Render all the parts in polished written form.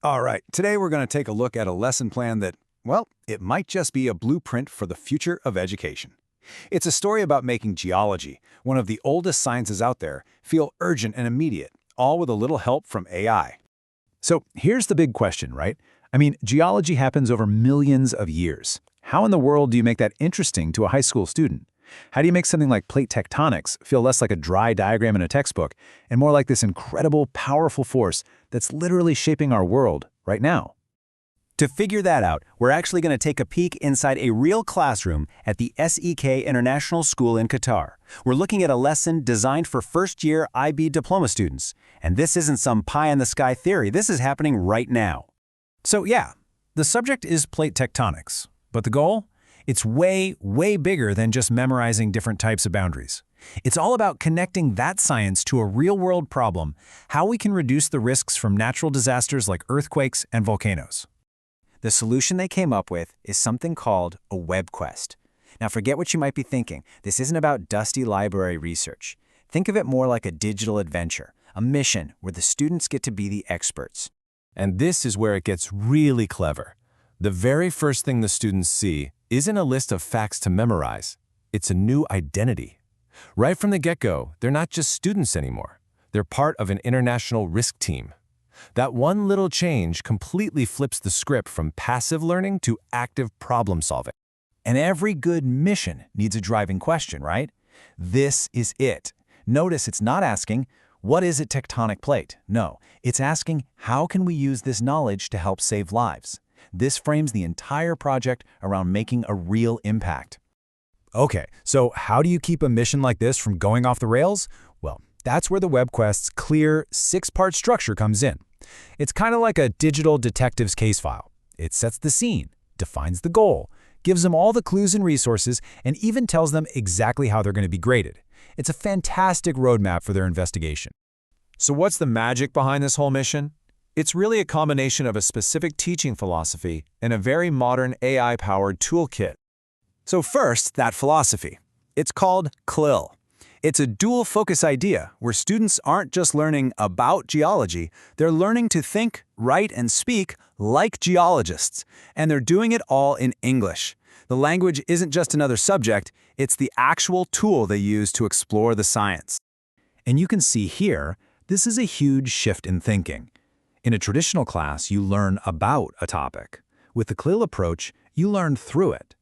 All right, today we're going to take a look at a lesson plan that, well, it might just be a blueprint for the future of education. It's a story about making geology, one of the oldest sciences out there, feel urgent and immediate, all with a little help from AI. So here's the big question, right? Geology happens over millions of years. How in the world do you make that interesting to a high school student? How do you make something like plate tectonics feel less like a dry diagram in a textbook and more like this incredible, powerful force that's literally shaping our world right now? To figure that out, we're actually going to take a peek inside a real classroom at the SEK International School in Qatar. We're looking at a lesson designed for first-year IB diploma students. And this isn't some pie-in-the-sky theory. This is happening right now. So yeah, the subject is plate tectonics, but the goal? It's way, way bigger than just memorizing different types of boundaries. It's all about connecting that science to a real-world problem, how we can reduce the risks from natural disasters like earthquakes and volcanoes. The solution they came up with is something called a web quest. Now forget what you might be thinking. This isn't about dusty library research. Think of it more like a digital adventure, a mission where the students get to be the experts. And this is where it gets really clever. The very first thing the students see isn't a list of facts to memorize. It's a new identity. Right from the get-go, they're not just students anymore. They're part of an international risk team. That one little change completely flips the script from passive learning to active problem solving. And every good mission needs a driving question, right? This is it. Notice it's not asking, what is a tectonic plate? No, it's asking, how can we use this knowledge to help save lives? This frames the entire project around making a real impact. Okay, so how do you keep a mission like this from going off the rails? Well, that's where the WebQuest's clear, six-part structure comes in. It's kind of like a digital detective's case file. It sets the scene, defines the goal, gives them all the clues and resources, and even tells them exactly how they're going to be graded. It's a fantastic roadmap for their investigation. So what's the magic behind this whole mission? It's really a combination of a specific teaching philosophy and a very modern AI-powered toolkit. So first, that philosophy. It's called CLIL. It's a dual-focus idea where students aren't just learning about geology, they're learning to think, write, and speak like geologists. And they're doing it all in English. The language isn't just another subject, it's the actual tool they use to explore the science. And you can see here, this is a huge shift in thinking. In a traditional class, you learn about a topic. With the CLIL approach, you learn through it.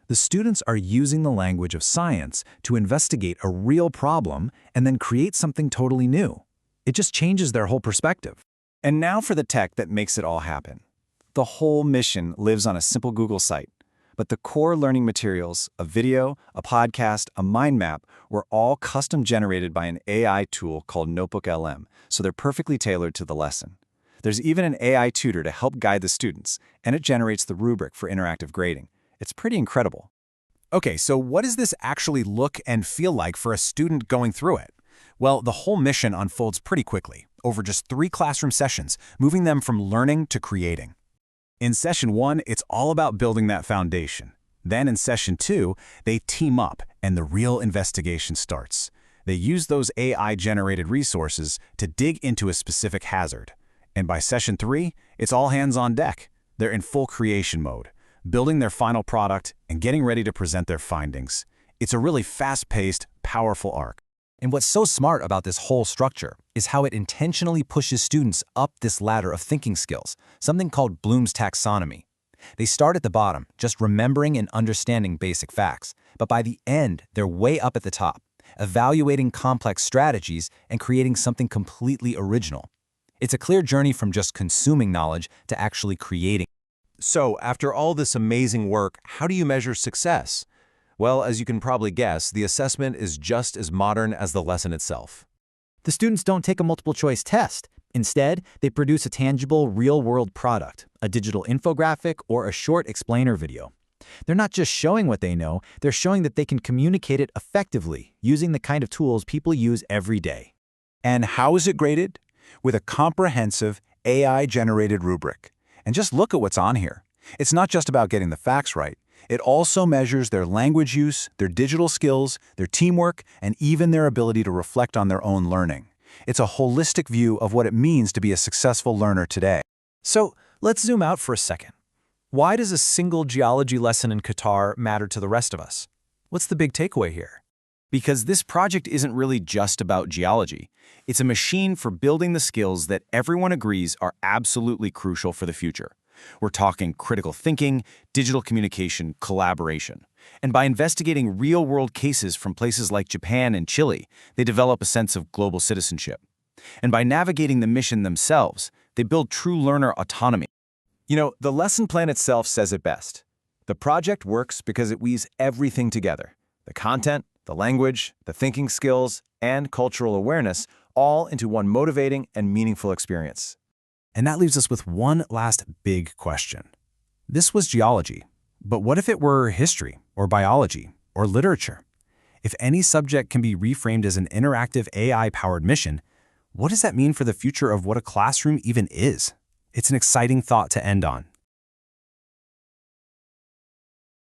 The students are using the language of science to investigate a real problem and then create something totally new. It just changes their whole perspective. And now for the tech that makes it all happen. The whole mission lives on a simple Google site, but the core learning materials, a video, a podcast, a mind map, were all custom generated by an AI tool called NotebookLM, so they're perfectly tailored to the lesson. There's even an AI tutor to help guide the students, and it generates the rubric for interactive grading. It's pretty incredible. Okay, so what does this actually look and feel like for a student going through it? Well, the whole mission unfolds pretty quickly, over just 3 classroom sessions, moving them from learning to creating. In session 1, it's all about building that foundation. Then in session 2, they team up and the real investigation starts. They use those AI-generated resources to dig into a specific hazard. And by session 3, it's all hands on deck. They're in full creation mode, building their final product and getting ready to present their findings. It's a really fast-paced, powerful arc. And what's so smart about this whole structure is how it intentionally pushes students up this ladder of thinking skills, something called Bloom's taxonomy. They start at the bottom, just remembering and understanding basic facts, but by the end, they're way up at the top, evaluating complex strategies and creating something completely original. It's a clear journey from just consuming knowledge to actually creating. So, after all this amazing work, how do you measure success? Well, as you can probably guess, the assessment is just as modern as the lesson itself. The students don't take a multiple-choice test. Instead, they produce a tangible, real-world product, a digital infographic or a short explainer video. They're not just showing what they know, they're showing that they can communicate it effectively using the kind of tools people use every day. And how is it graded? With a comprehensive, AI-generated rubric. And just look at what's on here. It's not just about getting the facts right. It also measures their language use, their digital skills, their teamwork, and even their ability to reflect on their own learning. It's a holistic view of what it means to be a successful learner today. So let's zoom out for a second. Why does a single geology lesson in Qatar matter to the rest of us? What's the big takeaway here? Because this project isn't really just about geology. It's a machine for building the skills that everyone agrees are absolutely crucial for the future. We're talking critical thinking, digital communication, collaboration. And by investigating real-world cases from places like Japan and Chile, they develop a sense of global citizenship. And by navigating the mission themselves, they build true learner autonomy. You know, the lesson plan itself says it best. The project works because it weaves everything together. The content, the language, the thinking skills, and cultural awareness all into one motivating and meaningful experience. And that leaves us with one last big question. This was geology, but what if it were history, or biology, or literature? If any subject can be reframed as an interactive AI-powered mission, what does that mean for the future of what a classroom even is? It's an exciting thought to end on.